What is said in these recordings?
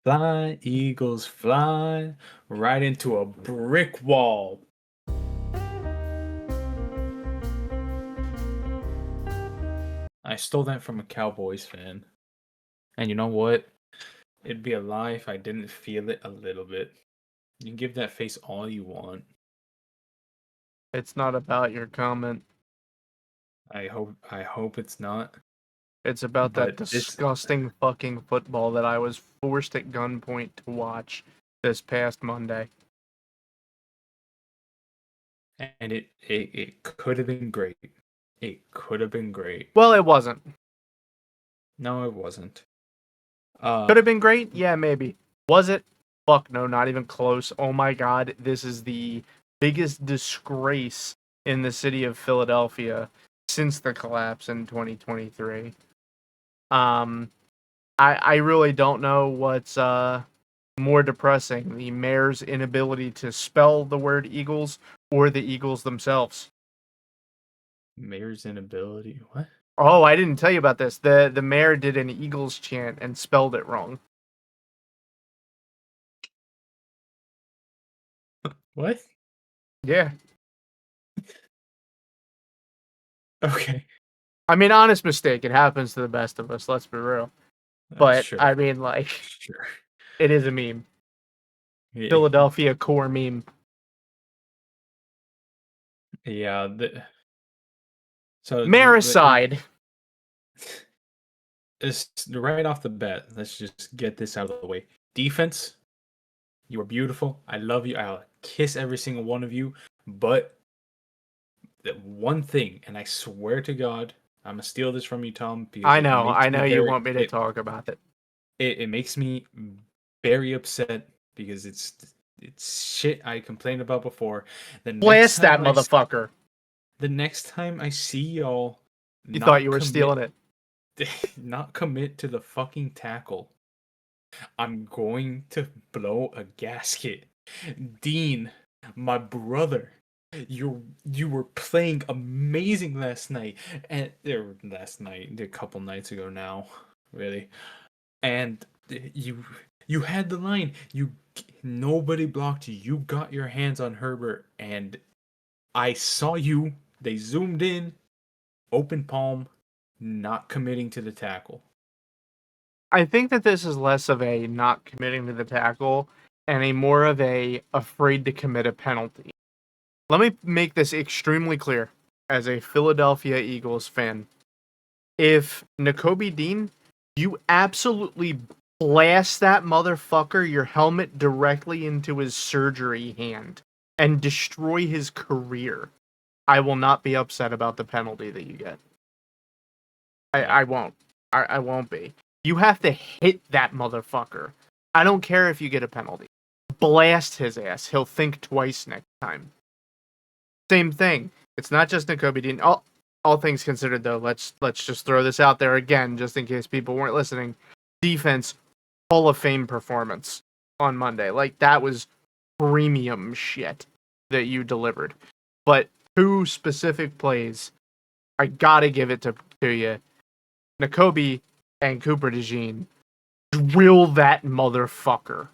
Fly, Eagles, fly right into a brick wall. I stole that from a Cowboys fan. And you know what? It'd be a lie if I didn't feel it a little bit. You can give that face all you want. It's not about your comment. I hope it's not. It's about that But this disgusting fucking football that I was forced at gunpoint to watch this past Monday. and it could have been great. It could have been great. Well, it wasn't. No, it wasn't. Could have been great? Yeah, maybe. Was it? Fuck no, not even close. Oh my god, this is the biggest disgrace in the city of Philadelphia since the collapse in 2023. I really don't know what's more depressing, the mayor's inability to spell the word Eagles or the Eagles themselves. Mayor's inability. What? Oh, I didn't tell you about this. The mayor did an Eagles chant and spelled it wrong. What? Yeah. Okay. I mean, honest mistake. It happens to the best of us, let's be real. But, Sure. I mean, like, Sure. it is a meme. Yeah. Philadelphia core meme. Yeah. So Mayor aside. It's right off the bat. Let's just get this out of the way. Defense, you are beautiful. I love you. I'll kiss every single one of you. But the one thing, and I swear to God, I'm gonna steal this from you, Tom, because I it know makes me you very want me to talk about it. it makes me very upset because it's shit I complained about before. Blast that motherfucker. The next time I see y'all You thought not you were commit stealing it. not commit to the fucking tackle, I'm going to blow a gasket. Dean, my brother, you were playing amazing last night, and a couple nights ago now, really, and you had the line. Nobody blocked you. You got your hands on Herbert, and I saw you. They zoomed in, open palm, not committing to the tackle. I think that this is less of a not committing to the tackle and a more of a afraid to commit a penalty. Let me make this extremely clear as a Philadelphia Eagles fan. If Nakobe Dean, you absolutely blast that motherfucker, your helmet directly into his surgery hand and destroy his career, I will not be upset about the penalty that you get. I won't. I won't be. You have to hit that motherfucker. I don't care if you get a penalty. Blast his ass. He'll think twice next time. Same thing. It's not just Nakobe Dean. All things considered, though, let's just throw this out there again, just in case people weren't listening. Defense, Hall of Fame performance on Monday. Like, that was premium shit that you delivered. But two specific plays, I gotta give it to you. Nakobe and Cooper DeJean, drill that motherfucker.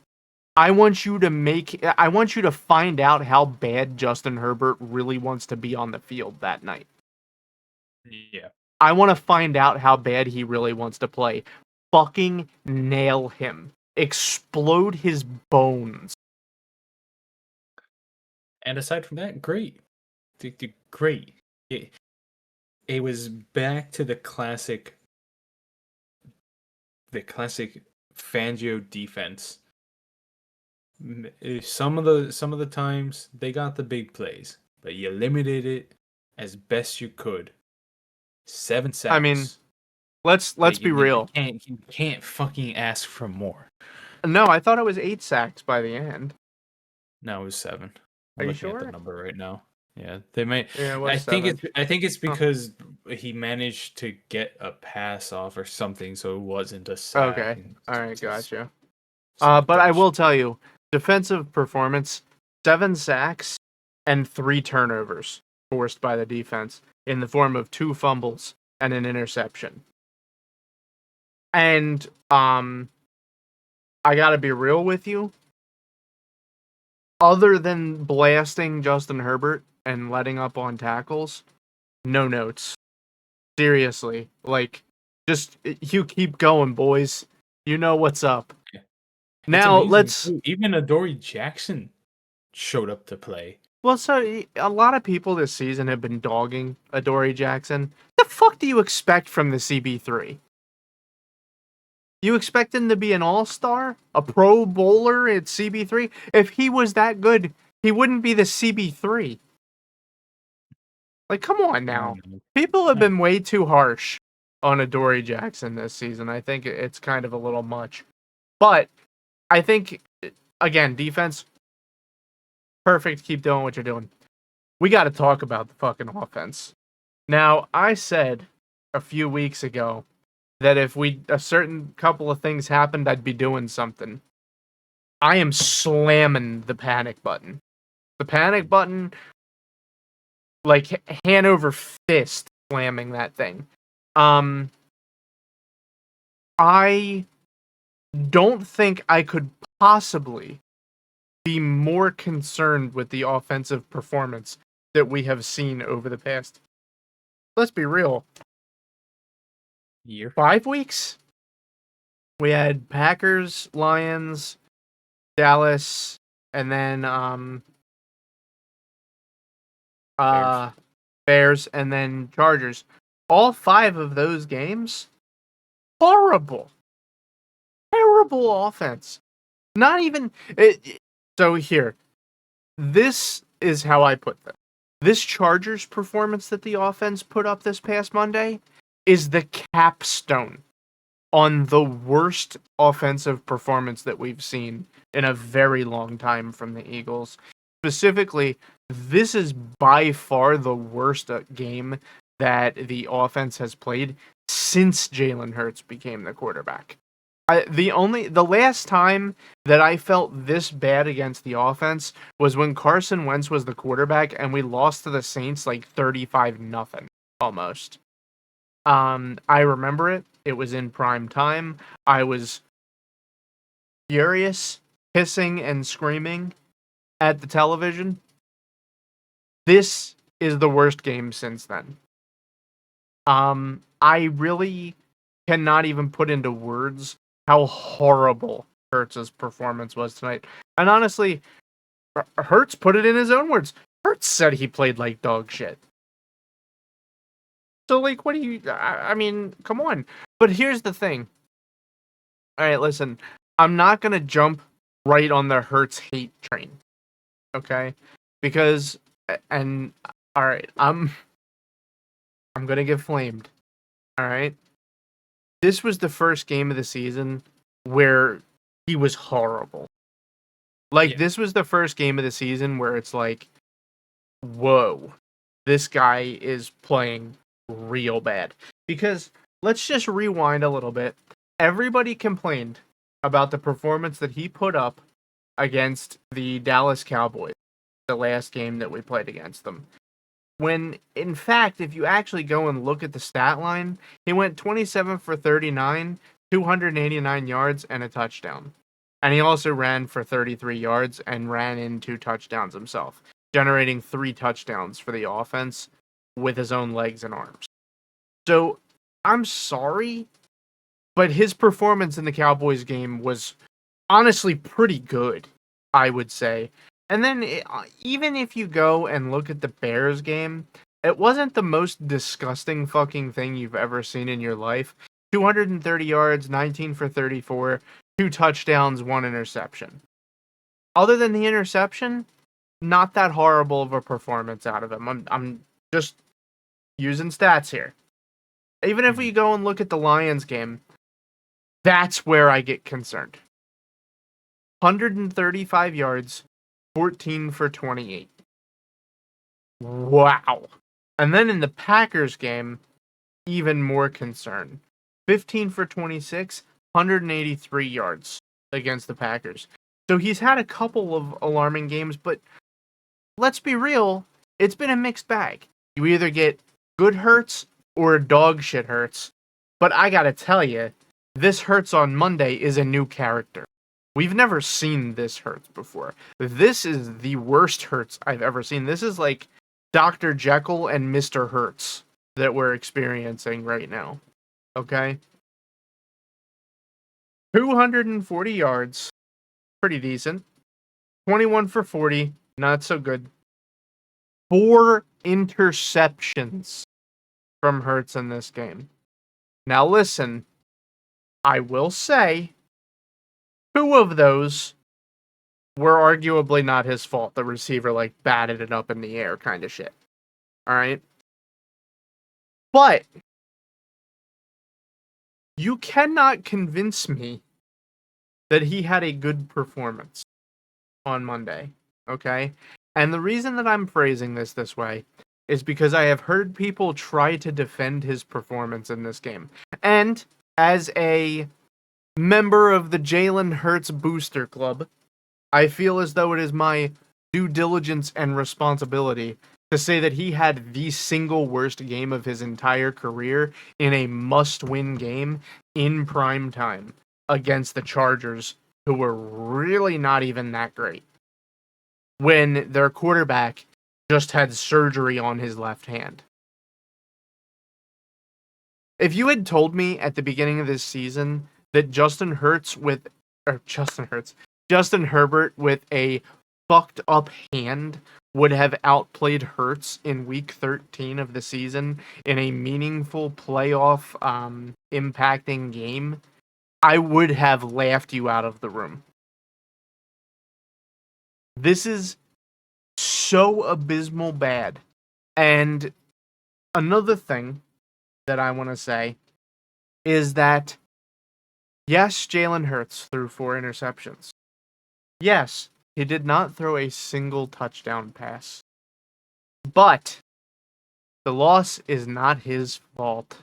I want you to find out how bad Justin Herbert really wants to be on the field that night. Yeah. I want to find out how bad he really wants to play. Fucking nail him. Explode his bones. And aside from that, great. Great. It was back to the classic Fangio defense. Some of the times they got the big plays, but you limited it as best you could. 7 sacks. I mean, let's be real. You can't fucking ask for more. No, I thought it was 8 sacks by the end. No, it was 7. Are you looking sure? at the number right now. Yeah, they may. Yeah, it was I think 7. I think it's because he managed to get a pass off or something, so it wasn't a sack. Okay, all right, gotcha. So But I will tell you, defensive performance: 7 sacks and 3 turnovers forced by the defense in the form of 2 fumbles and an interception. And I gotta be real with you. Other than blasting Justin Herbert and letting up on tackles, no notes. Seriously, like, just you keep going, boys. You know what's up. It's Now amazing let's. too. Even Adoree Jackson showed up to play. Well, so a lot of people this season have been dogging Adoree Jackson. The fuck do you expect from the CB3? You expect him to be an all-star, a Pro Bowler at CB3? If he was that good, he wouldn't be the CB3. Like, come on I now. don't know. People have been way too harsh on Adoree Jackson this season. I think it's kind of a little much. But I think, again, defense, perfect. Keep doing what you're doing. We got to talk about the fucking offense. Now, I said a few weeks ago that if a certain couple of things happened, I'd be doing something. I am slamming the panic button. The panic button, like hand over fist, slamming that thing. I don't think I could possibly be more concerned with the offensive performance that we have seen over the past. Let's be real. Year. 5 weeks. We had Packers, Lions, Dallas, and then Bears. Bears, and then Chargers. All 5 of those games, horrible, terrible offense. Not even it. So here, this is how I put this. This Chargers performance that the offense put up this past Monday is the capstone on the worst offensive performance that we've seen in a very long time from the Eagles. Specifically, this is by far the worst game that the offense has played since Jalen Hurts became the quarterback. The last time that I felt this bad against the offense was when Carson Wentz was the quarterback and we lost to the Saints like 35-0 almost. I remember it. It was in prime time. I was furious, hissing and screaming at the television. This is the worst game since then. I really cannot even put into words how horrible Hurts' performance was tonight. And honestly, Hurts put it in his own words. Hurts said he played like dog shit. So, like, what do you... I mean, come on. But here's the thing. Alright, listen. I'm not gonna jump right on the Hurts hate train. Okay? Because... And... Alright, I'm gonna get flamed. Alright? This was the first game of the season where he was horrible. Like, this was the first game of the season where it's like, whoa, this guy is playing real bad. Because, let's just rewind a little bit. Everybody complained about the performance that he put up against the Dallas Cowboys, the last game that we played against them. When, in fact, if you actually go and look at the stat line, he went 27 for 39, 289 yards, and a touchdown. And he also ran for 33 yards and ran in 2 touchdowns himself, generating 3 touchdowns for the offense with his own legs and arms. So, I'm sorry, but his performance in the Cowboys game was honestly pretty good, I would say. And then, even if you go and look at the Bears game, it wasn't the most disgusting fucking thing you've ever seen in your life. 230 yards, 19 for 34, 2 touchdowns, 1 interception. Other than the interception, not that horrible of a performance out of him. I'm just using stats here. Even if we go and look at the Lions game, that's where I get concerned. 135 yards, 14 for 28. Wow. And then in the Packers game, even more concern. 15 for 26, 183 yards against the Packers. So he's had a couple of alarming games, but let's be real, it's been a mixed bag. You either get good Hurts or dog shit Hurts. But I gotta tell you, this Hurts on Monday is a new character. We've never seen this Hurts before. This is the worst Hurts I've ever seen. This is like Dr. Jekyll and Mr. Hurts that we're experiencing right now. Okay? 240 yards, pretty decent. 21 for 40, not so good. 4 interceptions from Hurts in this game. Now listen, I will say 2 of those were arguably not his fault. The receiver like batted it up in the air kind of shit. All right? But you cannot convince me that he had a good performance on Monday, okay? And the reason that I'm phrasing this way is because I have heard people try to defend his performance in this game. And as a member of the Jalen Hurts Booster Club, I feel as though it is my due diligence and responsibility to say that he had the single worst game of his entire career in a must-win game in prime time against the Chargers, who were really not even that great, when their quarterback just had surgery on his left hand. If you had told me at the beginning of this season that Justin Herbert with a fucked up hand would have outplayed Hurts in week 13 of the season in a meaningful playoff impacting game, I would have laughed you out of the room. This is so abysmal bad. And another thing that I want to say is that yes, Jalen Hurts threw 4 interceptions. Yes, he did not throw a single touchdown pass. But the loss is not his fault.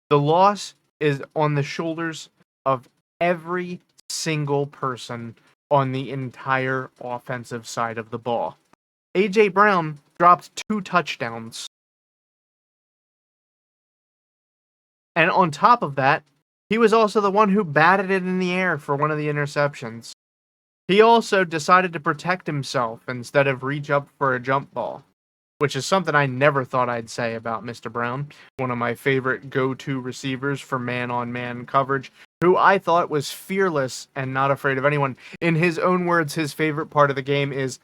The loss is on the shoulders of every single person on the entire offensive side of the ball. A.J. Brown dropped 2 touchdowns. And on top of that, he was also the one who batted it in the air for one of the interceptions. He also decided to protect himself instead of reach up for a jump ball, which is something I never thought I'd say about Mr. Brown, one of my favorite go-to receivers for man-on-man coverage, who I thought was fearless and not afraid of anyone. In his own words, his favorite part of the game is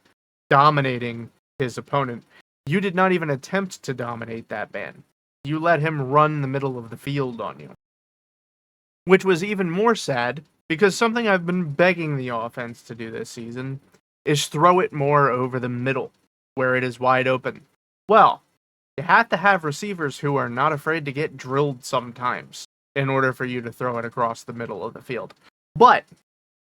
dominating his opponent. You did not even attempt to dominate that man. You let him run the middle of the field on you. Which was even more sad, because something I've been begging the offense to do this season is throw it more over the middle, where it is wide open. Well, you have to have receivers who are not afraid to get drilled sometimes in order for you to throw it across the middle of the field. But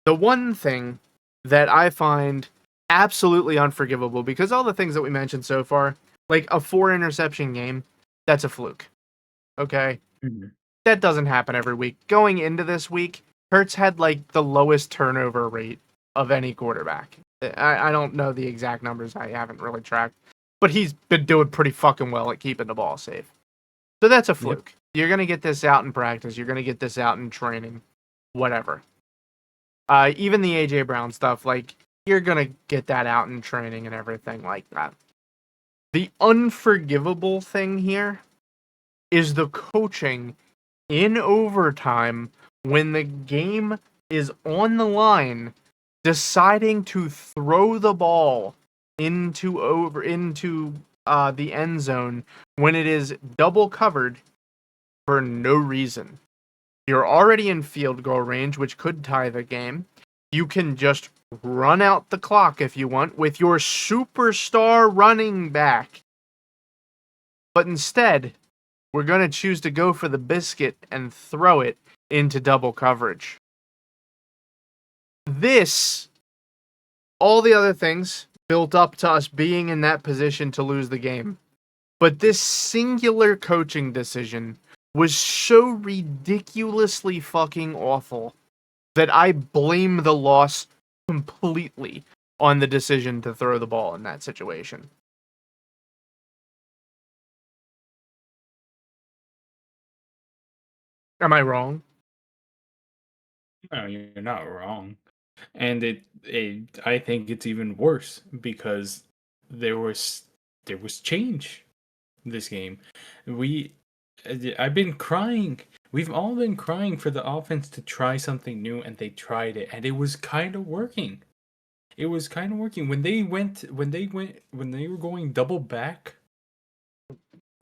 the one thing that I find absolutely unforgivable, because all the things that we mentioned so far, like a 4 interception game, that's a fluke. Okay? Mhm. That doesn't happen every week. Going into this week, Hurts had like the lowest turnover rate of any quarterback. I don't know the exact numbers. I haven't really tracked. But he's been doing pretty fucking well at keeping the ball safe. So that's a fluke. Yep. You're going to get this out in practice. You're going to get this out in training. Whatever. Even the A.J. Brown stuff, like, you're going to get that out in training and everything like that. The unforgivable thing here is the coaching in overtime when the game is on the line, deciding to throw the ball into the end zone when it is double covered for no reason. You're already in field goal range, which could tie the game. You can just run out the clock if you want with your superstar running back. But instead, we're going to choose to go for the biscuit and throw it into double coverage. This, all the other things, built up to us being in that position to lose the game. But this singular coaching decision was so ridiculously fucking awful that I blame the loss completely on the decision to throw the ball in that situation. Am I wrong? No, you're not wrong. And I think it's even worse because there was there was change in this game. We I've been crying. We've all been crying for the offense to try something new, and they tried it, and it was kind of working. It was kind of working when they were going double back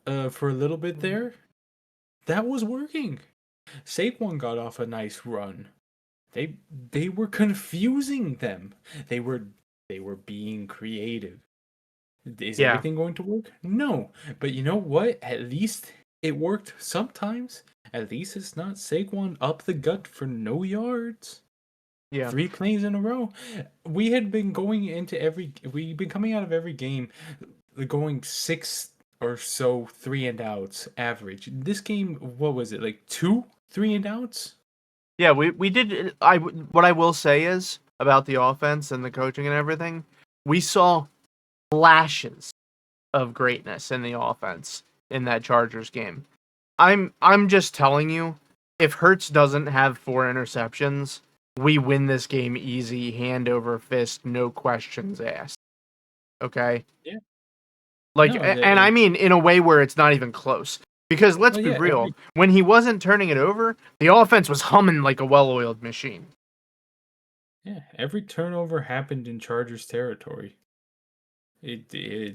for a little bit there. That was working. Saquon got off a nice run. They they were confusing them. They were they were being creative. Is Yeah, everything going to work? No. But you know what? At least it worked sometimes. At least it's not Saquon up the gut for no yards. yeah, 3 plays in a row. We've been coming out of every game going six or so 3-and-outs average. This game, what was it, like 2 3-and-outs? yeah. We did. What I will say is about the offense and the coaching and everything. We saw flashes of greatness in the offense in that Chargers game. I'm just telling you, if Hurts doesn't have 4 interceptions, we win this game easy, hand over fist, no questions asked. Okay? Yeah. Like, No, and I mean in a way where it's not even close. Because let's well, be yeah, real, when he wasn't turning it over, the offense was humming like a well-oiled machine. every turnover happened in Chargers territory. Yeah.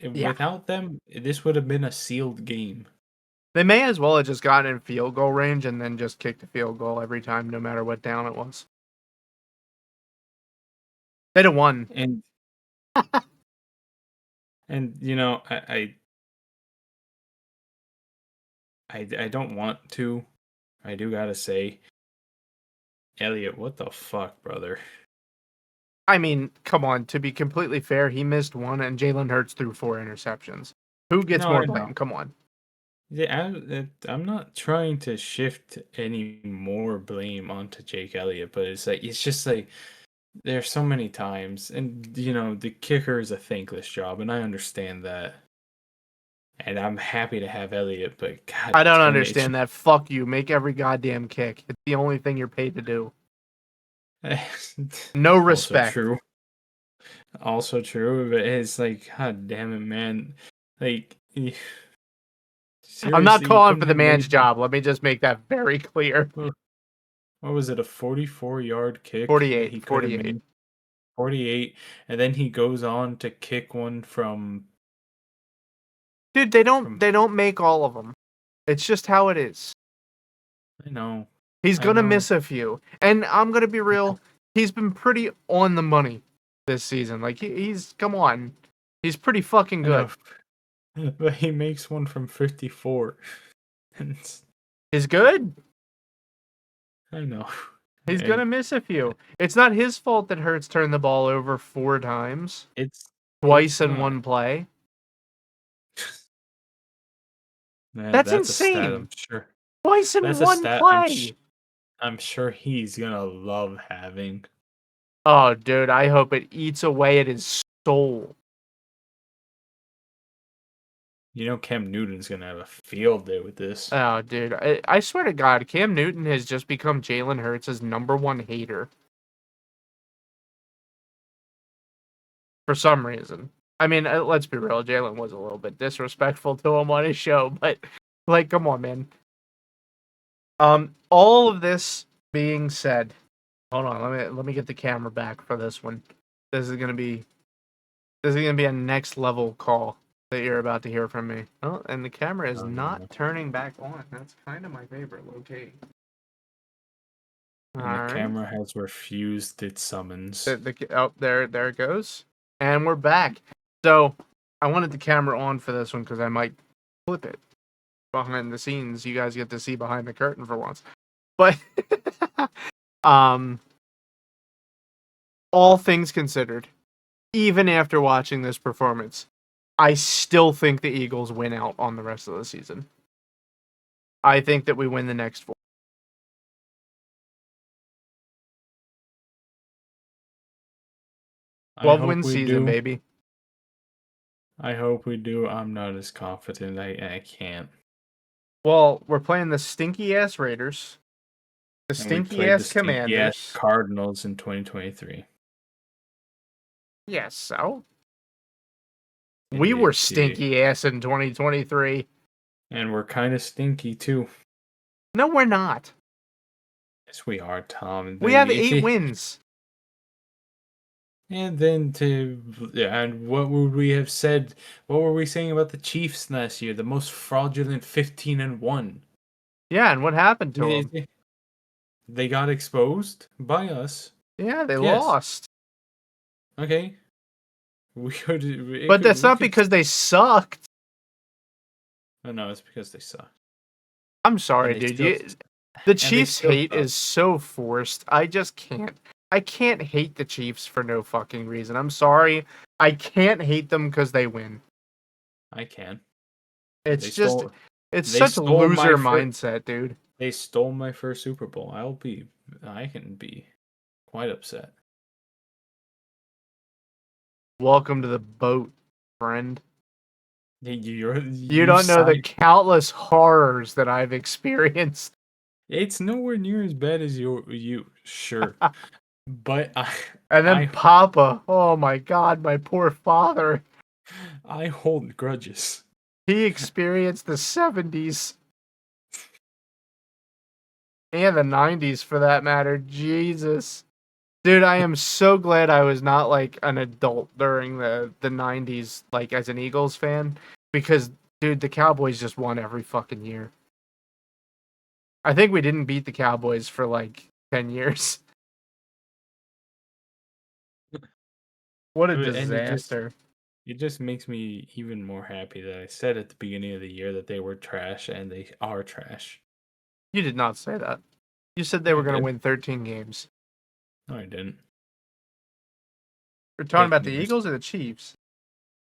Without them, this would have been a sealed game. They may as well have just gotten in field goal range and then just kicked a field goal every time, no matter what down it was. They'd have won. And you know, I don't want to. I do gotta say, Elliot, what the fuck, brother? I mean, come on. To be completely fair, he missed one, and Jalen Hurts threw 4 interceptions. Who gets No, more I know. blame? Come on. Yeah, I'm not trying to shift any more blame onto Jake Elliott, but it's just like there's so many times, and the kicker is a thankless job, and I understand that, and I'm happy to have Elliott, but god I don't damn it, understand that. Fuck you. Make every goddamn kick. It's the only thing you're paid to do. No also respect. true, also true, but it's like god damn it, man, like I'm not seriously, you calling for couldn't the have man's made job. Let me just make that very clear. what was it, a 44-yard kick that 48. he could have 48. made? 48, and then he goes on to kick one Dude, they don't from they don't make all of them. It's just how it is. I know. He's I gonna know. miss a few. And I'm gonna be real, he's been pretty on the money this season. Like he's come on. He's pretty fucking I know. good. But he makes one from 54. And He's good. I know. He's It, gonna miss a few. It's not his fault that Hurts turned the ball over 4 times, twice it's in not. one play. Man, That's that's a stat, insane. I'm sure. Twice in That's a one stat play. I'm sure he's gonna love having. Oh, dude, I hope it eats away at his soul. Cam Newton's gonna have a field day with this. Oh, dude, I swear to God, Cam Newton has just become Jalen Hurts' #1 hater for some reason. I mean, let's be real, Jalen was a little bit disrespectful to him on his show, but like, come on, man. All of this being said, hold on, let me get the camera back for this one. This is gonna be a next level call that you're about to hear from me. Oh, and the camera is Oh not no. turning back on. That's kind of my favorite location. All And the right. camera has refused its summons. Oh, there it goes, and we're back. So I wanted the camera on for this one because I might flip it behind the scenes. You guys get to see behind the curtain for once. But um, all things considered, even after watching this performance, I still think the Eagles win out on the rest of the season. I think that we win the next 4. I 12 hope win we season, do. baby. I hope we do. I'm not as confident. I, can't. Well, we're playing the stinky ass Raiders. The And we stinky played the ass stinky ass Commanders. Cardinals in 2023. Yes, so we were Indeed. stinky ass in 2023. And we're kind of stinky too. No, we're not. Yes, we are, Tom. We have 8 wins. And then and what would we have said? What were we saying about the Chiefs last year? The most fraudulent 15-1. Yeah, and what happened to They them? they got exposed by us. Yeah, they Yes. lost. Okay. But that's We not could. because they sucked. Oh no, it's because they suck. I'm And sorry, they dude. still The and they Chiefs still hate suck. is so forced. I just can't. I can't hate the Chiefs for no fucking reason. I'm sorry. I can't hate them because they win. I can. It's They just, stole it's they such stole my loser first mindset, dude. they stole my first Super Bowl. I can be quite upset. Welcome to the boat, friend. You You don't know the signed. countless horrors that I've experienced. It's nowhere near as bad as you sure, but And then I Papa, oh my god, my poor father. I hold grudges. He experienced the 70s and the 90s for that matter. Jesus. Dude, I am so glad I was not like an adult during the 90s, like as an Eagles fan, because dude, the Cowboys just won every fucking year. I think we didn't beat the Cowboys for like 10 years. What a And disaster. it just makes me even more happy that I said at the beginning of the year that they were trash, and they are trash. You did not say that. You said they Yeah, I were going to did. win 13 games. No, I didn't. We're talking Fake about the news. Eagles or the Chiefs?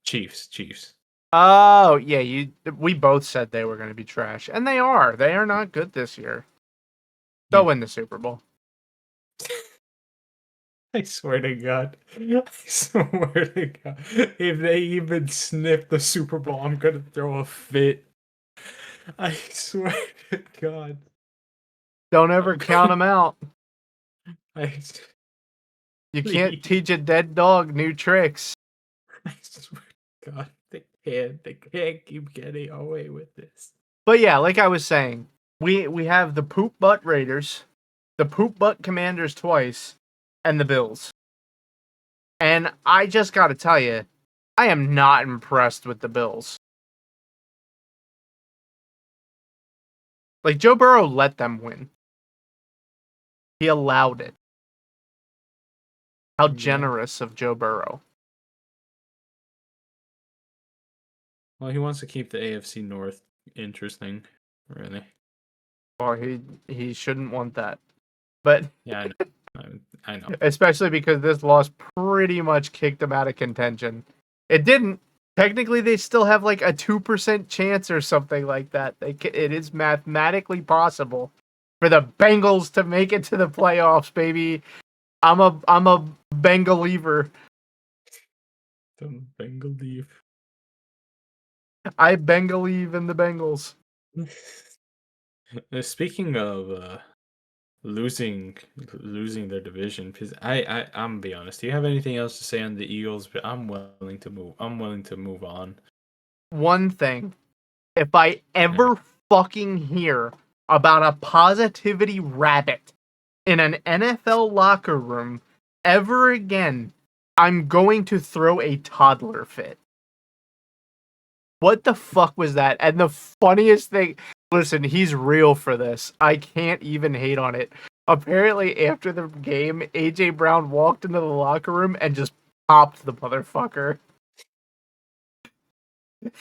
Chiefs. Oh, yeah, we both said they were going to be trash, and they are. They are not good this year. They'll You win the Super Bowl. I swear to God. I swear to God. If they even sniff the Super Bowl, I'm gonna throw a fit. I swear to God. Don't ever I'm count gonna them out. I You can't please. teach a dead dog new tricks. I swear to God. They can't keep getting away with this. But yeah, like I was saying, we have the poop butt Raiders, the poop butt Commanders twice, and the Bills. And I just got to tell you, I am not impressed with the Bills. Like Joe Burrow let them win. He allowed it. How Yeah. generous of Joe Burrow. Well, he wants to keep the AFC North interesting, really. Well, he shouldn't want that. But Yeah, I know. I know. especially because this loss pretty much kicked them out of contention. It didn't. Technically, they still have like a 2% chance or something like that. It is mathematically possible for the Bengals to make it to the playoffs, baby. I'm a Bengaliever. The Bengal leave. I Bengalieve in the Bengals. Speaking of losing their division, because I'm gonna be honest. Do you have anything else to say on the Eagles? But I'm willing to move. I'm willing to move on. One thing, if I Yeah. ever fucking hear about a positivity rabbit in an NFL locker room ever again, I'm going to throw a toddler fit. What the fuck was that? And the funniest thing, listen, he's real for this. I can't even hate on it. Apparently, after the game, AJ Brown walked into the locker room and just popped the motherfucker.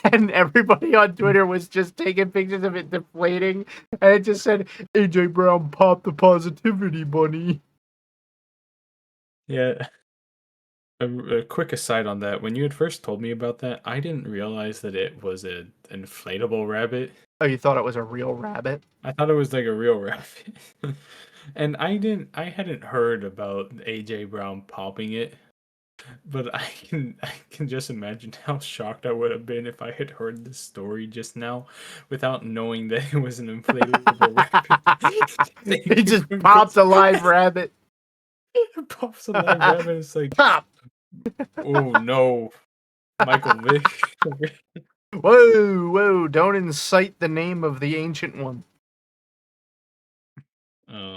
And everybody on Twitter was just taking pictures of it deflating, and it just said, AJ Brown popped the positivity bunny. Yeah. A quick aside on that. When you had first told me about that, I didn't realize that it was an inflatable rabbit. Oh, you thought it was a real rabbit? I thought it was like a real rabbit. And I hadn't heard about AJ Brown popping it. But I can just imagine how shocked I would have been if I had heard this story just now without knowing that it was an inflatable rabbit. It Thank you just for popped this. a live rabbit. Pops a live rabbit. It's like, Pop. oh no, Michael Vick. Whoa, whoa! Don't incite the name of the ancient one.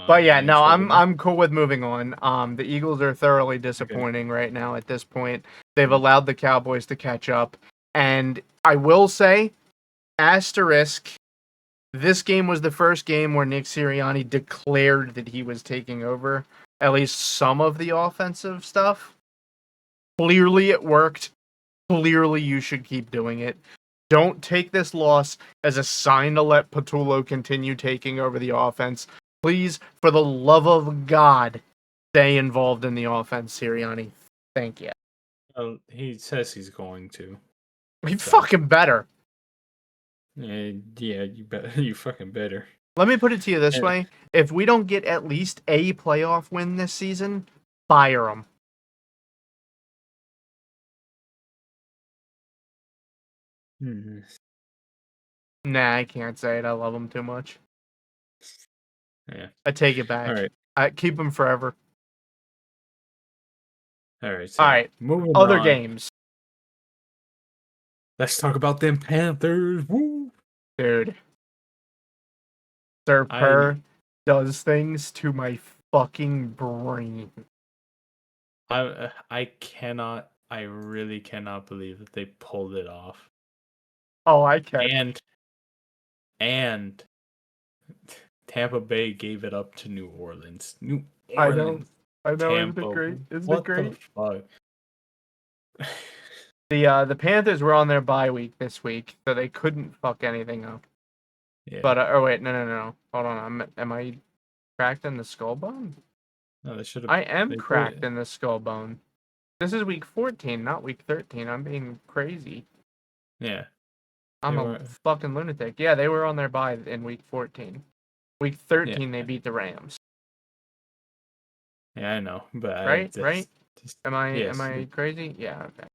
But yeah, Any no, trouble now? I'm cool with moving on. The Eagles are thoroughly Okay. disappointing right now at this point. They've allowed the Cowboys to catch up, and I will say, asterisk, this game was the first game where Nick Sirianni declared that he was taking over at least some of the offensive stuff. Clearly it worked. Clearly you should keep doing it. Don't take this loss as a sign to let Patullo continue taking over the offense. Please, for the love of God, stay involved in the offense, Sirianni. Thank you. Well, he says he's going to. He So, fucking better. yeah, you bet. You fucking better. Let me put it to you this And, way. If we don't get at least a playoff win this season, fire him. hmm, Nah, I can't say it. I love him too much. yeah. I take it All back. right. I keep him forever. All right. All So right. moving Other on. games. Let's talk about them Panthers. Woo! Dude. Sir I Purr does things to my fucking brain. I cannot. I really cannot believe that they pulled it off. Oh, I can. And Tampa Bay gave it up to New Orleans. New I know. Orleans, I know. Isn't it Tampa. great? Isn't it What the great? fuck? The Panthers were on their bye week this week, so they couldn't fuck anything up. Yeah. But oh wait, no. Hold on. Am I cracked in the skull bone? No, they should have. I am They played cracked it. in the skull bone. This is week 14, not week 13. I'm being crazy. Yeah. I'm They a were. fucking lunatic. Yeah, they were on their bye in week 14. Week Yeah. 13, they beat the Rams. Yeah, I know, but I Right? Right? just Am yes, I crazy? Yeah. Okay.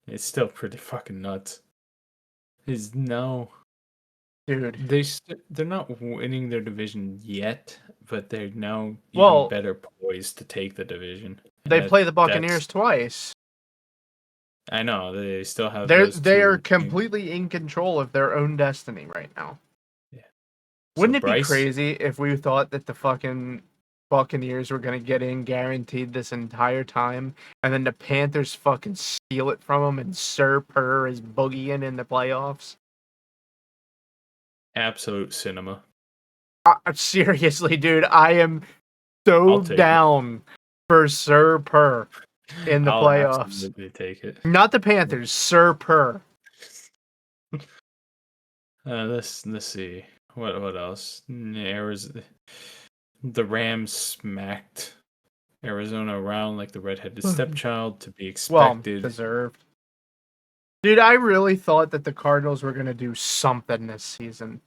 it's still pretty fucking nuts. Is no, Dude. they're not winning their division yet, but they're now even Well, better poised to take the division. And they play the that's Buccaneers twice. I know they still have those They are two. completely in control of their own destiny right now. Yeah. So Wouldn't it be Bryce, crazy if we thought that the fucking Buccaneers were gonna get in guaranteed this entire time, and then the Panthers fucking steal it from them, and Sir Purr is boogieing in the playoffs? absolute cinema. Seriously, dude, I am I'll so take it. down for Sir Purr in the I'll playoffs. absolutely take it. Not the Panthers, Sir Purr. Let's see what else. Arizona, the Rams smacked Arizona around like the redheaded stepchild, to be Well, expected. deserved. Dude, I really thought that the Cardinals were going to do something this season.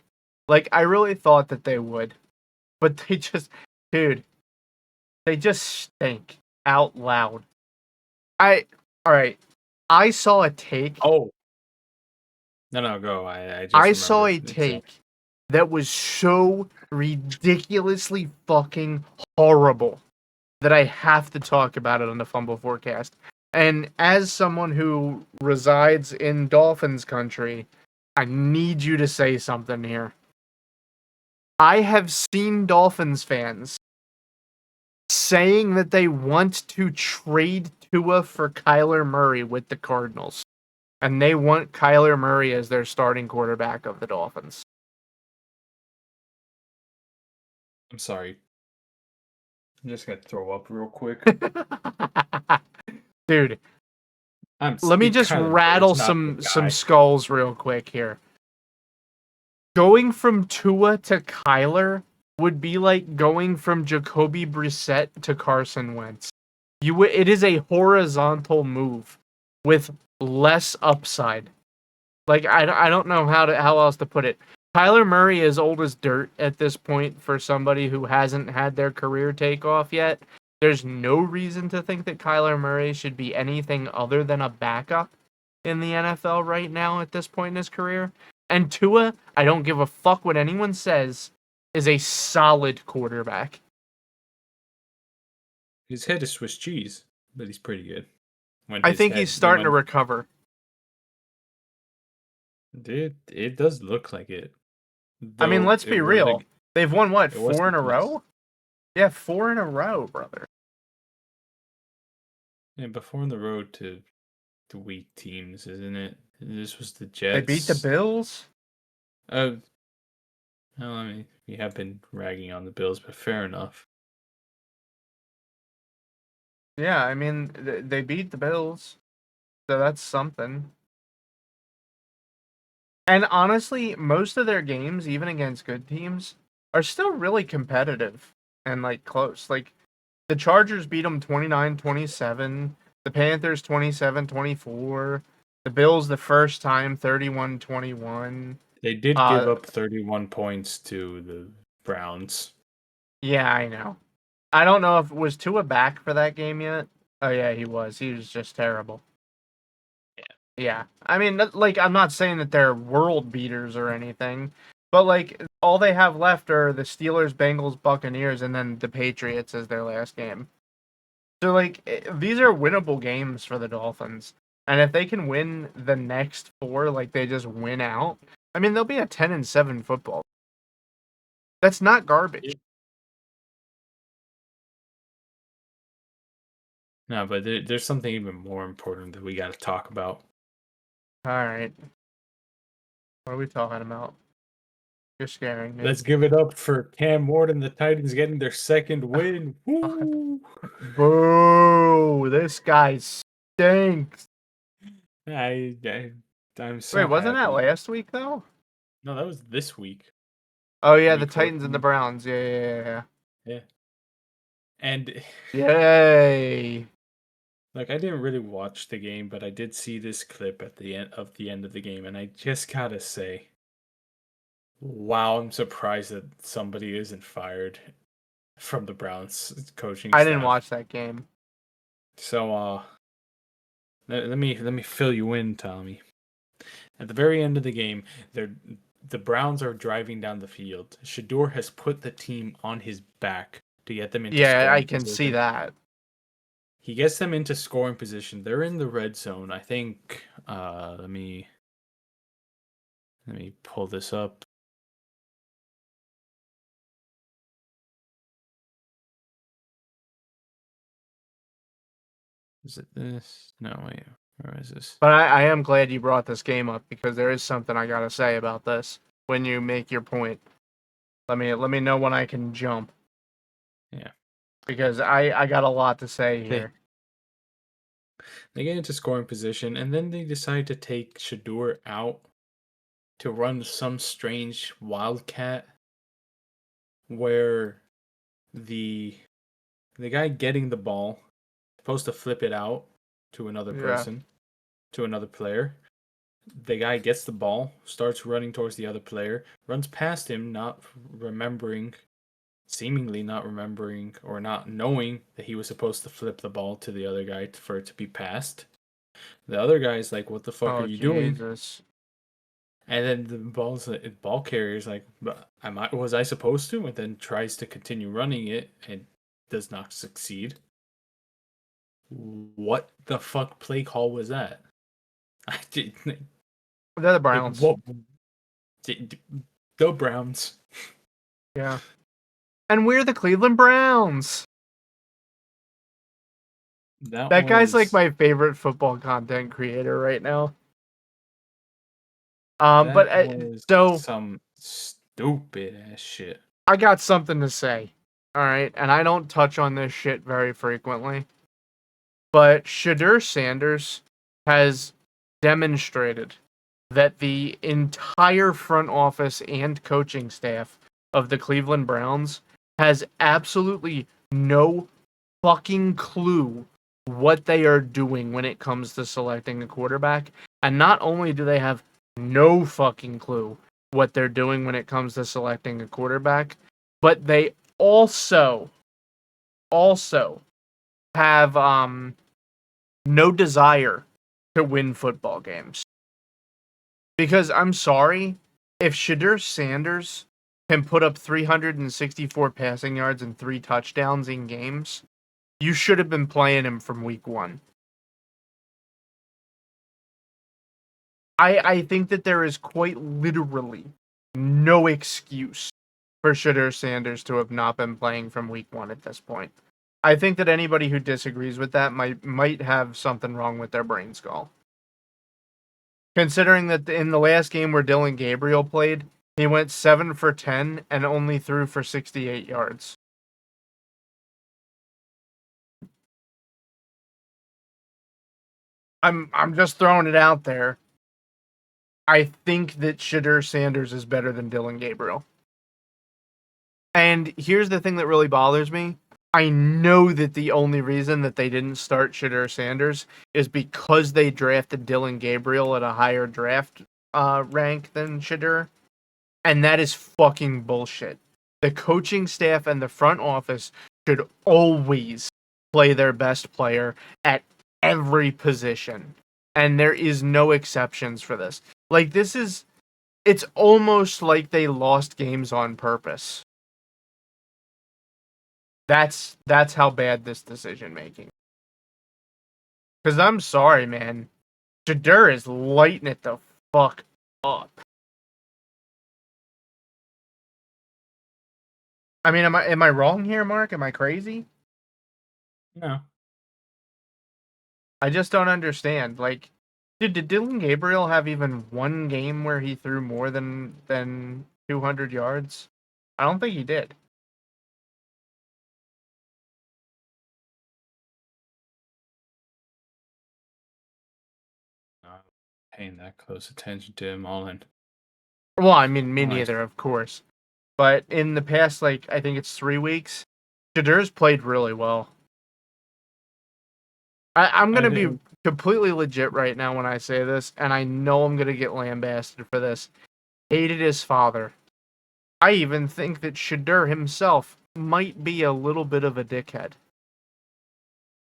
Like, I really thought that they would. But they just, dude, they just stink out loud. Alright, I saw a take. Oh, no, go. I just I saw remembered. a take that was so ridiculously fucking horrible that I have to talk about it on the Fumble Forecast. And as someone who resides in Dolphins country, I need you to say something here. I have seen Dolphins fans saying that they want to trade Tua for Kyler Murray with the Cardinals. And they want Kyler Murray as their starting quarterback of the Dolphins. I'm sorry. I'm just gonna throw up real quick. Dude, I'm let me just Kyler rattle Murray's not the some guy. skulls real quick here. Going from Tua to Kyler would be like going from Jacoby Brissett to Carson Wentz. It is a horizontal move with less upside. Like I don't know how else to put it. Kyler Murray is old as dirt at this point for somebody who hasn't had their career take off yet. There's no reason to think that Kyler Murray should be anything other than a backup in the NFL right now at this point in his career. And Tua, I don't give a fuck what anyone says, is a solid quarterback. His head is Swiss cheese, but he's pretty good. When I his think he's head, starting to when recover. dude, it does look like it. I mean, Though let's it be was real. They've won, what, it was 4 the in a Chiefs. row? Yeah, 4 in a row, brother. And before on the road to weak teams, isn't it? This was the They beat the Jets. Bills. Oh, well, I mean, we have been ragging on the Bills, but fair enough. Yeah, I mean, they beat the Bills. So that's something. And honestly, most of their games, even against good teams, are still really competitive and like close. Like the Chargers beat them 29-27, the Panthers 27-24, the Bills the first time 31-21. They did give up 31 points to the Browns. Yeah, I know. I don't know if was Tua back for that game yet. Oh yeah, he was. He was just terrible. Yeah. I mean, like, I'm not saying that they're world beaters or anything, but, like, all they have left are the Steelers, Bengals, Buccaneers, and then the Patriots as their last game. So, like, these are winnable games for the Dolphins. And if they can win the next 4, like, they just win out, I mean, they'll be a 10-7 football. That's not garbage. No, but there's something even more important that we got to talk about. All right. What are we talking about? You're scaring me. Let's give it up for Cam Ward and the Titans getting their second win. Woo! Boo! This guy stinks. I'm so Wait, wasn't that happy. last week though? No, that was this week. Oh yeah, the Week Titans and the 14. Browns. Yeah. Yeah. And Yay! like I didn't really watch the game, but I did see this clip at the end of the game, and I just gotta say, wow, I'm surprised that somebody isn't fired from the Browns coaching I didn't staff. watch that game. So let me fill you in, Tommy. At the very end of the game, the Browns are driving down the field. Shador has put the team on his back to get them into Yeah, I scoring can see position. that. He gets them into scoring position. They're in the red zone. I think let me pull this up. Is it this? No, wait. Where is this? But I am glad you brought this game up because there is something I gotta say about this when you make your point. Let me know when I can jump. Yeah. Because I got a lot to say They here. they get into scoring position, and then they decide to take Shador out to run some strange wildcat where the the guy getting the ball supposed to flip it out to another Yeah. person, to another player. The guy gets the ball, starts running towards the other player, runs past him, seemingly not remembering or not knowing that he was supposed to flip the ball to the other guy for it to be passed. The other guy's like, "What the fuck are Oh you doing?" Jesus. And then the ball carrier's like, was I supposed to?" And then tries to continue running it and does not succeed. What the fuck play call was that? I did They're the like Browns. what? The Browns. Yeah. And we're the Cleveland Browns. That guy's like Was my favorite football content creator right now. But that was so some stupid ass shit. I got something to say. All right, and I don't touch on this shit very frequently, but Shadur Sanders has demonstrated that the entire front office and coaching staff of the Cleveland Browns has absolutely no fucking clue what they are doing when it comes to selecting a quarterback. And not only do they have no fucking clue what they're doing when it comes to selecting a quarterback, but they also have no desire to win football games. Because I'm sorry, if Shadur Sanders can put up 364 passing yards and 3 touchdowns in games, you should have been playing him from week 1. I think that there is quite literally no excuse for Shadur Sanders to have not been playing from week 1 at this point. I think that anybody who disagrees with that might have something wrong with their brain skull. Considering that in the last game where Dylan Gabriel played, he went 7 for 10 and only threw for 68 yards. I'm just throwing it out there. I think that Shadur Sanders is better than Dylan Gabriel. And here's the thing that really bothers me. I know that the only reason that they didn't start Shadur Sanders is because they drafted Dylan Gabriel at a higher draft rank than Shadur. And that is fucking bullshit. The coaching staff and the front office should always play their best player at every position. And there is no exceptions for this. Like, it's almost like they lost games on purpose. That's how bad this decision making. Because I'm sorry, man. Shadur is lighting it the fuck up. I mean, am I wrong here, Mark? Am I crazy? No. I just don't understand. Like, dude, did Dylan Gabriel have even one game where he threw more than 200 yards? I don't think he did. Not paying that close attention to him all in. Well, I mean, me All right. neither, of course. But in the past, like, I think it's 3 weeks, Shadur's played really well. I'm going to be completely legit right now when I say this, and I know I'm going to get lambasted for this. Hated his father. I even think that Shadur himself might be a little bit of a dickhead.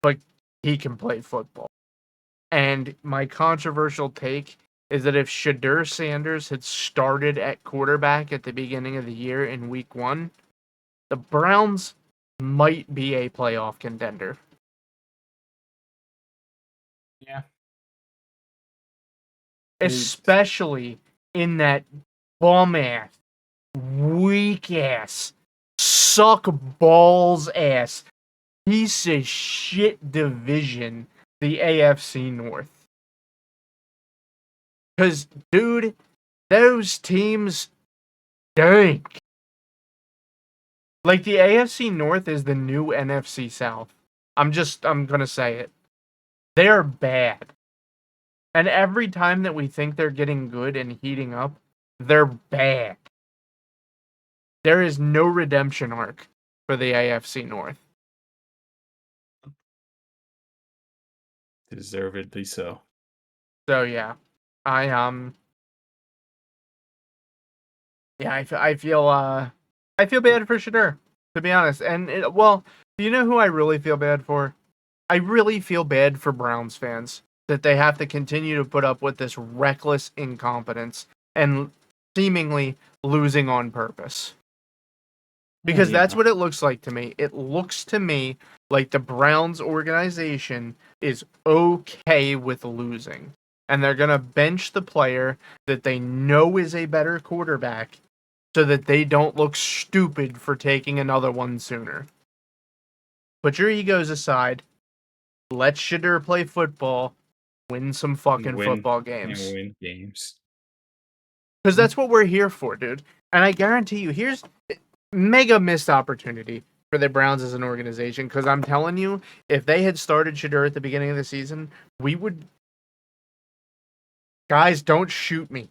But he can play football. And my controversial take is that if Shadur Sanders had started at quarterback at the beginning of the year in week 1, the Browns might be a playoff contender. Yeah. Especially in that bum ass, weak ass, suck balls ass, piece of shit division, the AFC North. Because, dude, those teams stink. Like, the AFC North is the new NFC South. I'm gonna say it. They're bad. And every time that we think they're getting good and heating up, they're bad. There is no redemption arc for the AFC North. Deservedly so. So yeah, I yeah, I feel bad for Shadur, to be honest. And well, do you know who I really feel bad for? I really feel bad for Browns fans that they have to continue to put up with this reckless incompetence and seemingly losing on purpose. Because that's what it looks like to me. It looks to me like the Browns organization is okay with losing. And they're going to bench the player that they know is a better quarterback so that they don't look stupid for taking another one sooner. Put your egos aside. Let Shadur play football. Win some fucking football games. And win games. Because that's what we're here for, dude. And I guarantee you, here's mega missed opportunity for the Browns as an organization. Because I'm telling you, if they had started Shadur at the beginning of the season, we would... Guys, don't shoot me.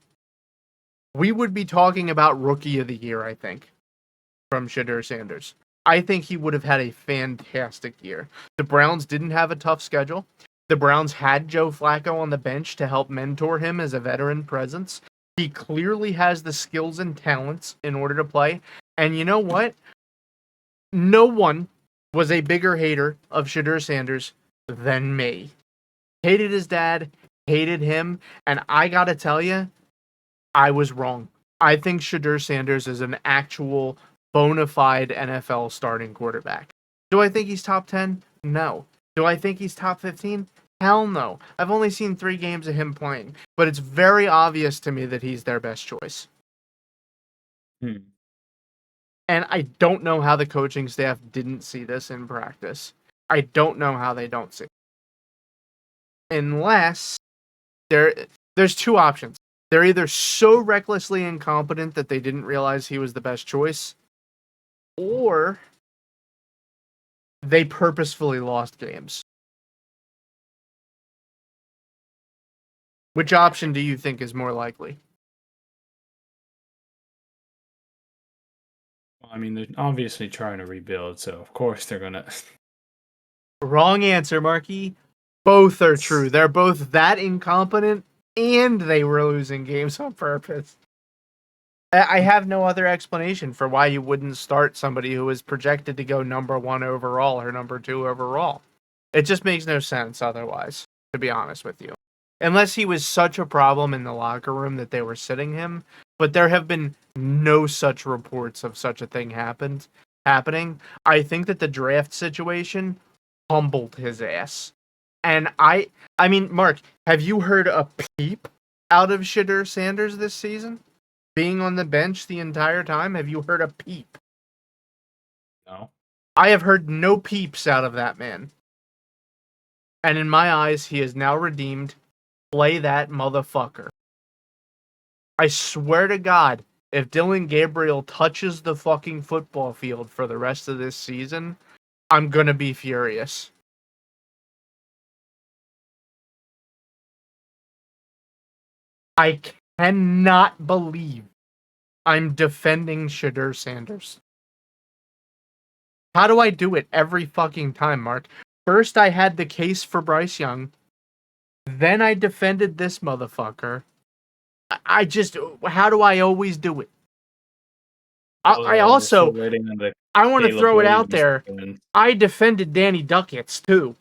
We would be talking about Rookie of the Year, I think, from Shadur Sanders. I think he would have had a fantastic year. The Browns didn't have a tough schedule. The Browns had Joe Flacco on the bench to help mentor him as a veteran presence. He clearly has the skills and talents in order to play. And you know what? No one was a bigger hater of Shadur Sanders than me. Hated his dad, hated him, and I gotta tell you, I was wrong. I think Shadur Sanders is an actual bona fide NFL starting quarterback. Do I think he's top 10? No. Do I think he's top 15? Hell no. I've only seen 3 games of him playing, but it's very obvious to me that he's their best choice. Hmm. And I don't know how the coaching staff didn't see this in practice. I don't know how they don't see it. Unless there's 2 options. They're either so recklessly incompetent that they didn't realize he was the best choice, or they purposefully lost games. Which option do you think is more likely? I mean, they're obviously trying to rebuild, so of course they're gonna. Wrong answer, Marky. Both are true. They're both that incompetent, and they were losing games on purpose. I have no other explanation for why you wouldn't start somebody who is projected to go number 1 overall or number 2 overall. It just makes no sense otherwise, to be honest with you. Unless he was such a problem in the locker room that they were sitting him, but there have been no such reports of such a thing happening. I think that the draft situation humbled his ass. And I mean, Mark, have you heard a peep out of Shadur Sanders this season? Being on the bench the entire time, have you heard a peep? No. I have heard no peeps out of that man. And in my eyes, he is now redeemed. Play that motherfucker. I swear to God, if Dylan Gabriel touches the fucking football field for the rest of this season, I'm gonna be furious. I cannot believe I'm defending Shadur Sanders. How do I do it every fucking time, Mark? First, I had the case for Bryce Young. Then I defended this motherfucker. I just, how do I always do it? I We're still also, waiting on the I want to Caleb throw it out Williams. there. I defended Danny Duckets too.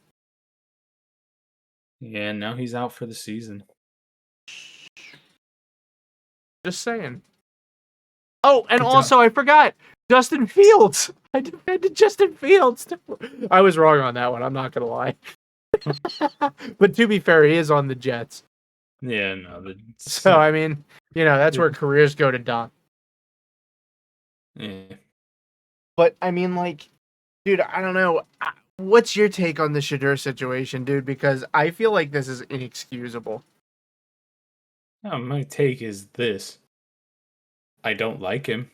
Yeah, now he's out for the season. Just saying. Oh, and Good job. also I forgot Justin Fields. I defended Justin Fields too. I was wrong on that one. I'm not gonna lie. But to be fair, he is on the Jets. Yeah, no. So I mean, that's where careers go to die. Yeah. But I mean, like, dude, I don't know. What's your take on the Shadur situation, dude? Because I feel like this is inexcusable. My take is this. I don't like him.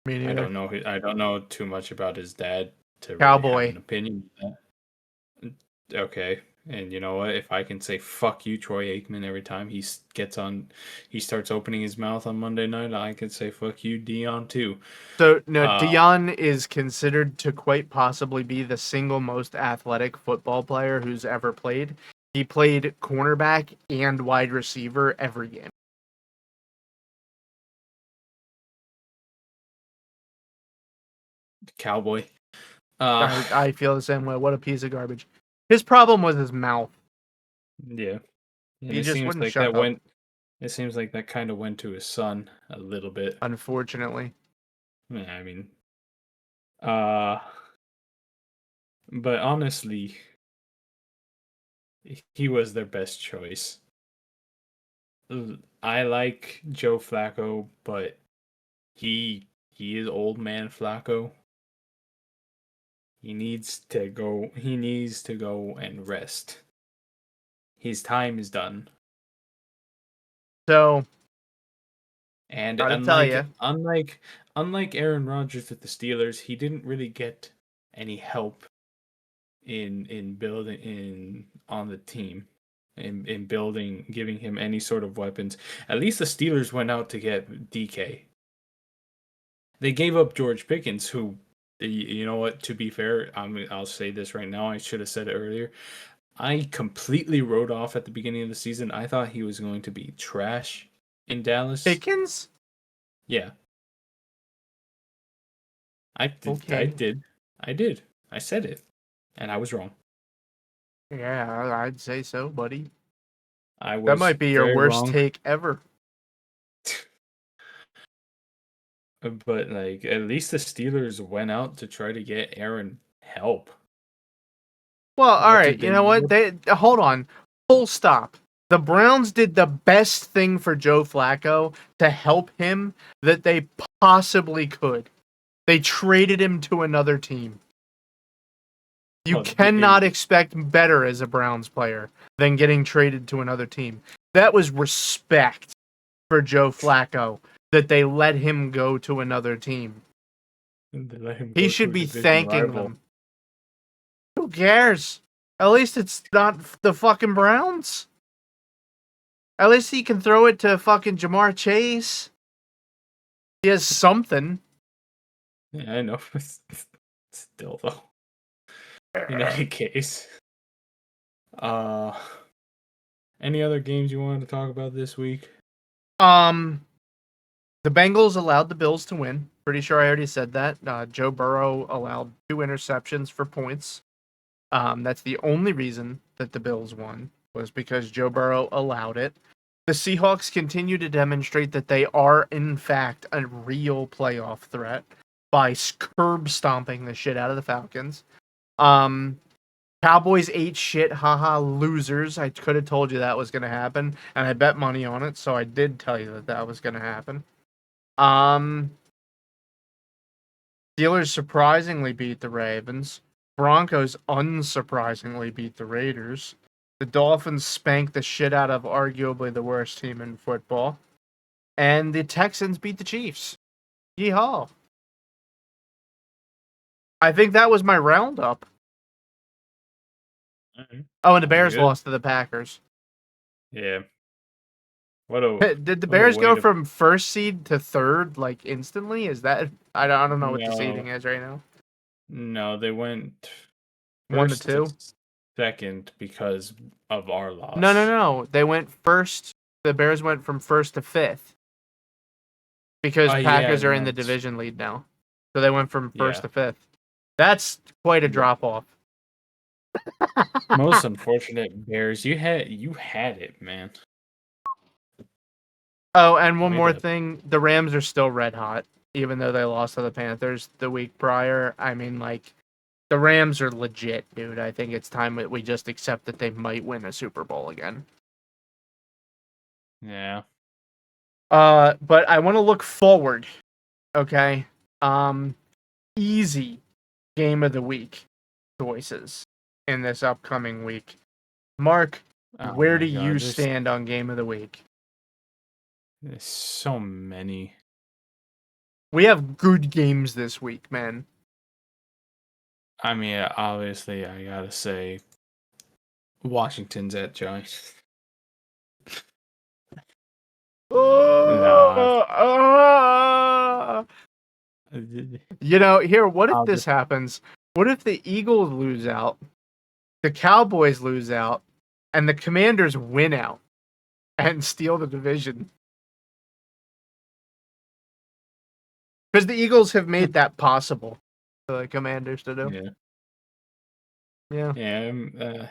Me I neither. don't know. I don't know too much about his dad to really have Cowboy. an opinion of that. Okay, and you know what? If I can say "fuck you, Troy Aikman" every time he starts opening his mouth on Monday night, I can say "fuck you, Dion" too. So no, Uh, Dion is considered to quite possibly be the single most athletic football player who's ever played. He played cornerback and wide receiver every game. Cowboy. Uh, I feel the same way. What a piece of garbage. His problem was his mouth. yeah, and He it just seems wouldn't like shut that up, went. It seems like that kind of went to his son a little bit. unfortunately. Yeah, I mean, uh, but honestly, he was their best choice. I like Joe Flacco, but he is old man Flacco. He needs to go and rest. His time is done. So, And gotta tell you, unlike Aaron Rodgers with the Steelers, he didn't really get any help in building in on the team. In building, giving him any sort of weapons. At least the Steelers went out to get DK. They gave up George Pickens, who, you know what? To be fair, I'll say this right now. I should have said it earlier. I completely wrote off at the beginning of the season. I thought he was going to be trash in Dallas. Pickens? Yeah, I did. I Okay. did. I did. I said it, and I was wrong. Yeah, I'd say so, buddy. I That was might be your very worst wrong. take ever. But like, at least the Steelers went out to try to get Aaron help. Well, all What right. did You they? know what? They hold on. Full stop. The Browns did the best thing for Joe Flacco to help him that they possibly could. They traded him to another team. You Oh, cannot expect better as a Browns player than getting traded to another team. That was respect for Joe Flacco that they let him go to another team. they let him He go should to a be division thanking rival. them. Who cares? At least it's not the fucking Browns. At least he can throw it to fucking Jamar Chase. He has something. Yeah, I know. Still though. In any case, uh, any other games you wanted to talk about this week? Um, the Bengals allowed the Bills to win. Pretty sure I already said that. Joe Burrow allowed 2 interceptions for points. That's the only reason that the Bills won was because Joe Burrow allowed it. The Seahawks continue to demonstrate that they are, in fact, a real playoff threat by curb stomping the shit out of the Falcons. Um, Cowboys ate shit, haha, losers. I could have told you that was going to happen, and I bet money on it, so I did tell you that that was going to happen. Um, Steelers surprisingly beat the Ravens. Broncos unsurprisingly beat the Raiders. The Dolphins spanked the shit out of arguably the worst team in football. And the Texans beat the Chiefs. Yeehaw. I think that was my roundup. Mhm. Oh, and the Sounds Bears good. lost to the Packers. Yeah. What a Did the what a Bears way go to from first seed to third like instantly? Is that I don't know what the seeding no is right now. no they went 1 to first to 2? second because of our No, no, loss. no. They went first. The Bears went from first to fifth because Yeah, Packers are in no, the division lead now. So they went from first yeah. to fifth. That's quite a Yeah. drop off. Most unfortunate Bears. You had it, man. Oh, and one Way more to thing, the Rams are still red hot, even though they lost to the Panthers the week prior. I mean, like, the Rams are legit, dude. I think it's time that we just accept that they might win a Super Bowl again. yeah. But I want to look forward, okay? Um, easy game of the week choices in this upcoming week. Mark, Oh where my do you god, stand on game of the week? there's so many. We have good games this week, man. I mean, obviously, I gotta say, Washington's at Giants. Nah, Oh, you know, here, what if I'll this just happens? What if the Eagles lose out, the Cowboys lose out, and the Commanders win out and steal the division? Because the Eagles have made that possible for the Commanders to do. yeah, Yeah. yeah.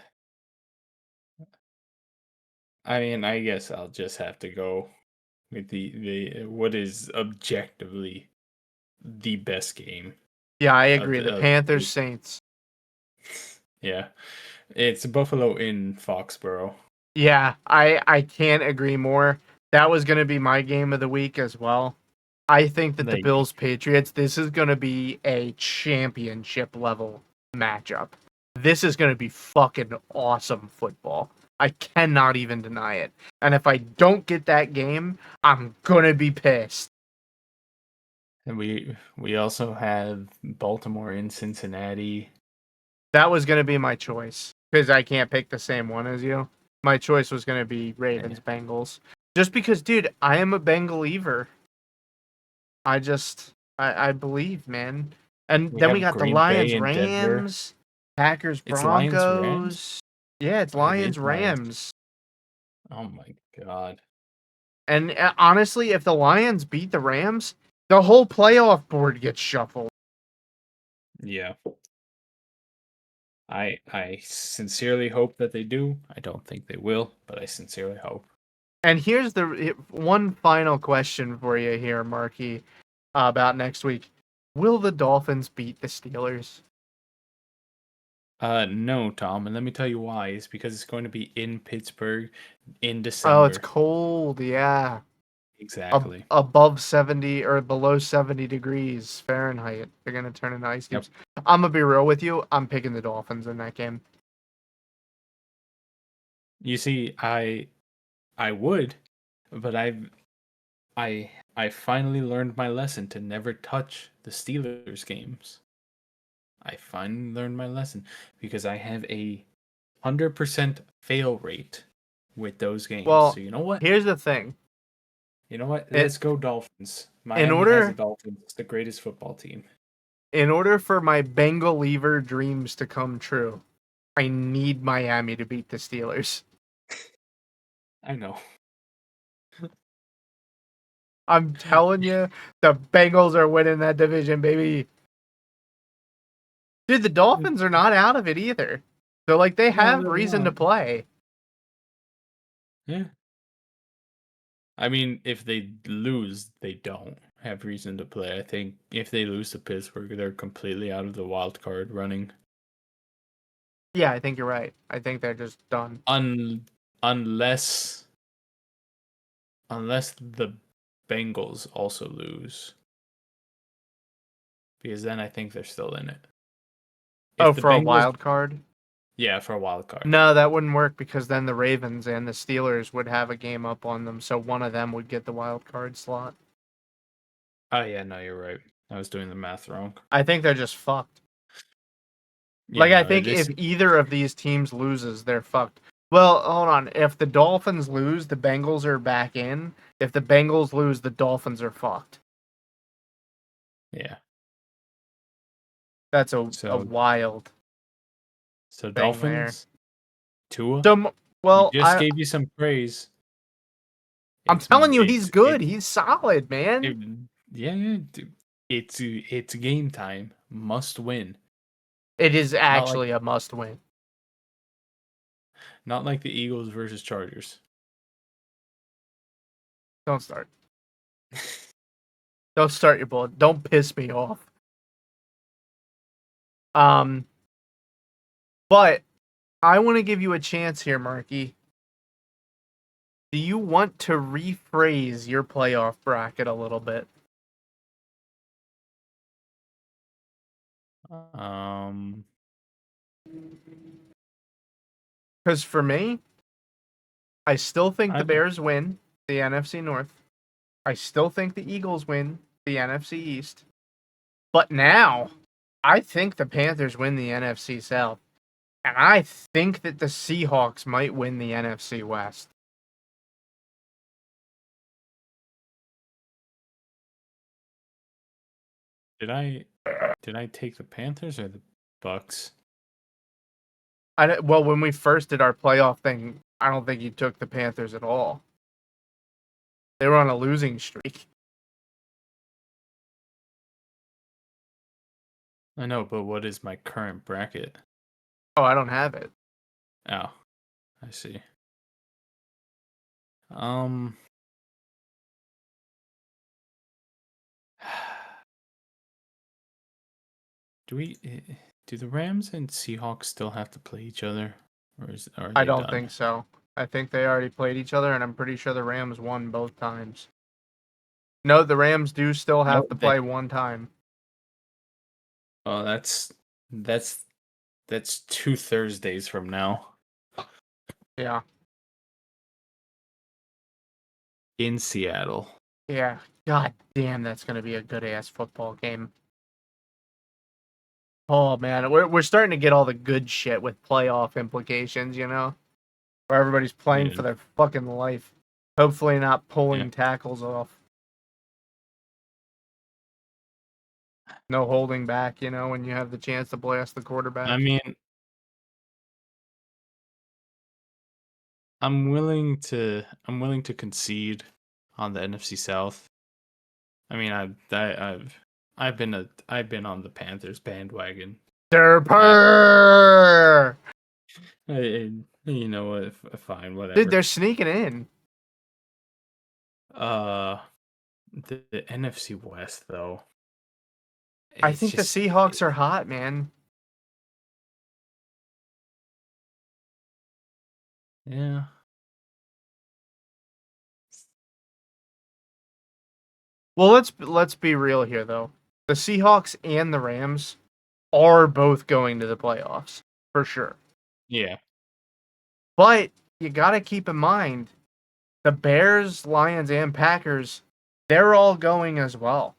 I mean, I guess I'll just have to go with the what is objectively the best game Yeah, I of agree. the The of the Panthers week. Saints. Yeah, it's Buffalo in Foxborough. Yeah, I can't agree more. That was going to be my game of the week as well. I think that the Like, Bills Patriots, this is going to be a championship level matchup. This is going to be fucking awesome football. I cannot even deny it. And if I don't get that game, I'm going to be pissed. and we also have Baltimore in Cincinnati. That was going to be my choice because I can't pick the same one as you. My choice was going to be And Ravens Bengals. Just because, dude, I am a Bengaliever. I believe, man. And we then we have got the Green Bay Lions and Denver. Rams, Packers It's Lions Rams. Broncos. Yeah, it's It is Lions Lions. Rams. Oh my god. And honestly, if the Lions beat the Rams, the whole playoff board gets shuffled. Yeah. I sincerely hope that they do. I don't think they will, but I sincerely hope. And here's the one final question for you here, Marky, about next week. Will the Dolphins beat the Steelers? No, Tom, and let me tell you why. It's because it's going to be in Pittsburgh in Oh, it's December. cold. Yeah. Exactly. Above 70 or below 70 degrees Fahrenheit. They're going to turn into ice Yep. cubes. I'm going to be real with you. I'm picking the Dolphins in that game. You see, I would, but I finally learned my lesson to never touch the Steelers games. I finally learned my lesson because I have a 100% fail rate with those games. So Well, you know what? here's the thing. You know what? It, Let's go Dolphins. in Miami has a order Dolphins. It's the greatest football team. in order for my Bengal lever dreams to come true, I need Miami to beat the Steelers. I know. I'm telling you, the Bengals are winning that division, baby. Dude, the Dolphins are not out of it either. So like they No, have they're reason to not. play. Yeah. I mean, if they lose, they don't have reason to play. I think if they lose to Pittsburgh, they're completely out of the wild card running. Yeah, I think you're right. I think they're just done. Un- unless unless the Bengals also lose. Because then I think they're still in it. Oh, If the for a Bengals, wild card? yeah, for a wild card. No, that wouldn't work because then the Ravens and the Steelers would have a game up on them, so one of them would get the wild card slot. Oh yeah, no, you're right. I was doing the math wrong. I think they're just fucked. Yeah, Like I no, think if this either of these teams loses, they're fucked. Well, hold on. If the Dolphins lose, the Bengals are back in. If the Bengals lose, the Dolphins are fucked. yeah. That's a So wild thing there. Dolphins, Tua, So we well, just gave you some praise. I'm It's telling you he's it's good. it's He's solid, man. it, yeah, yeah, dude. It's game time. Must win. It is Not like actually a must win. not like the Eagles versus Chargers. Don't start. Don't start your bullet. Don't piss me off. Um, but I want to give you a chance here, Marky. Do you want to rephrase your playoff bracket a little bit? Um, Because for me, I still think the I Bears win the NFC North. I still think the Eagles win the NFC East. But now, I think the Panthers win the NFC South. And I think that the Seahawks might win the NFC West. did I did I take the Panthers or the Bucks? Well, when we first did our playoff thing, I don't think you took the Panthers at all. They were on a losing streak. I know, but what is my current bracket? Oh, I don't have it. Oh, I see. Um, do we do the Rams and Seahawks still have to play each other, or are I they don't done? think so. I think they already played each other, and I'm pretty sure the Rams won both times. No, the Rams do still No, have to they. play one time. Oh, that's that's 2 Thursdays from now Yeah. in Seattle. Yeah. God damn, that's going to be a good ass football game. Oh, man. We're starting to get all the good shit with playoff implications, you know? Where everybody's playing Yeah, for their fucking life. Hopefully, not yeah. pulling tackles off. No holding back, you know, when you have the chance to blast the I quarterback. mean, I'm willing to concede on the NFC South. I mean, I've been on the Panthers bandwagon Derper! You know what? Fine, Dude, whatever. they're sneaking in. Uh, the NFC West though, I it's think the just Seahawks are hot, man. yeah. Well, let's be real here though. The Seahawks and the Rams are both going to the playoffs for sure. Yeah. But you got to keep in mind the Bears, Lions, and Packers, they're all going as well.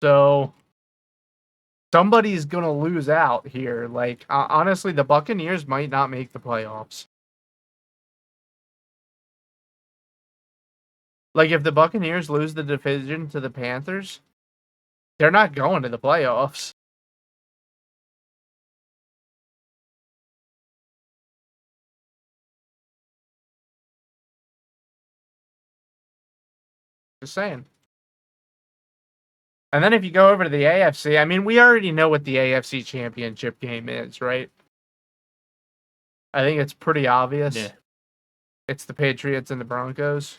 So somebody's going to lose out here. Like, honestly, the Buccaneers might not make the playoffs. Like, if the Buccaneers lose the division to the Panthers, they're not going to the playoffs. Just saying. And then if you go over to the AFC, I mean, we already know what the AFC championship game is, right? I think it's pretty obvious. Yeah. It's the Patriots and the Broncos.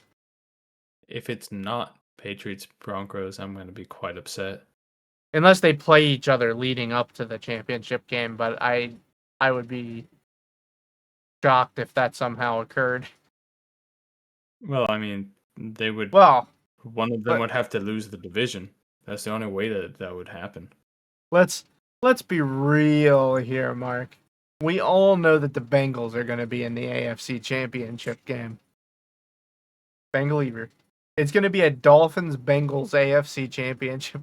If it's not Patriots Broncos, I'm gonna be quite upset. Unless they play each other leading up to the championship game, but I would be shocked if that somehow occurred. Well, I mean, they would. Well, One of them let, would have to lose the division. That's the only way that would happen. let's let's be real here, Mark. We all know that the Bengals are going to be in the AFC Championship game. Bengalier. It's going to be a Dolphins Bengals AFC Championship.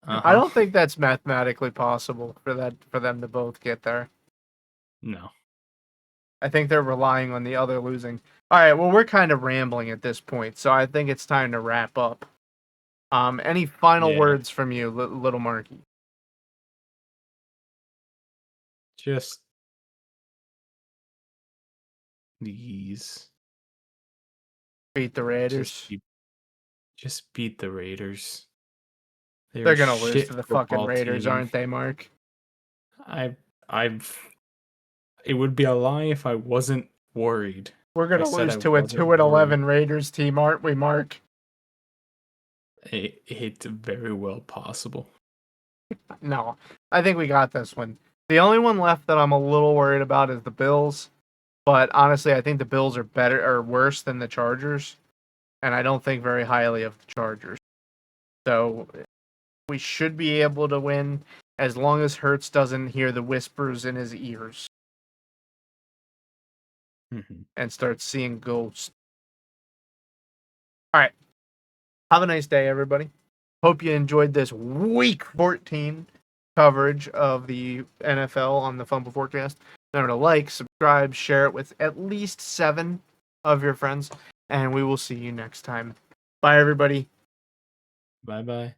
I Uh-huh. don't think that's mathematically possible for them to both get there. No. I think they're relying on the other losing. All right, well, we're kind of rambling at this point, so I think it's time to wrap up. Any final Yeah. words from you, little Marky? Just these. Beat the Just Raiders. beat, just beat the Raiders. They're They're a gonna lose to shit the fucking football Raiders, team. aren't they, Mark? I I've it would be a lie if I wasn't worried. We're If I gonna said lose I to a wasn't 2-11 worried, Raiders team, aren't we, Mark? it's very well possible. No, I think we got this one. The only one left that I'm a little worried about is the Bills. But honestly, I think the Bills are better or worse than the Chargers, and I don't think very highly of the Chargers. So we should be able to win as long as Hurts doesn't hear the whispers in his ears Mhm. and starts seeing ghosts. All right. Have a nice day, everybody. Hope you enjoyed this week 14 coverage of the NFL on the Fumble Forecast. Remember to like, subscribe, share it with at least 7 of your friends, and we will see you next time. Bye, everybody. Bye bye.